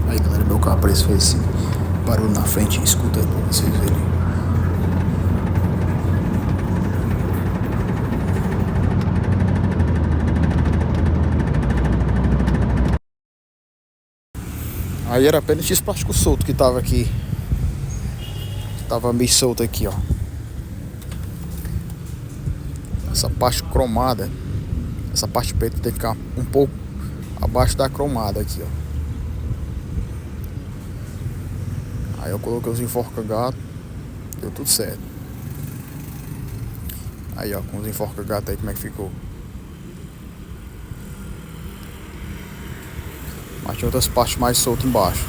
Aí galera, meu capricho fez esse barulho na frente, escuta aí pra vocês verem. Aí era apenas esse plástico solto que tava aqui. Tava meio solto aqui, ó. Essa parte cromada, essa parte preta tem que ficar um pouco abaixo da cromada aqui, ó. Aí eu coloquei os enforca-gato, deu tudo certo. Aí ó, com os enforca-gato aí como é que ficou. Mas tinha outras partes mais soltas embaixo.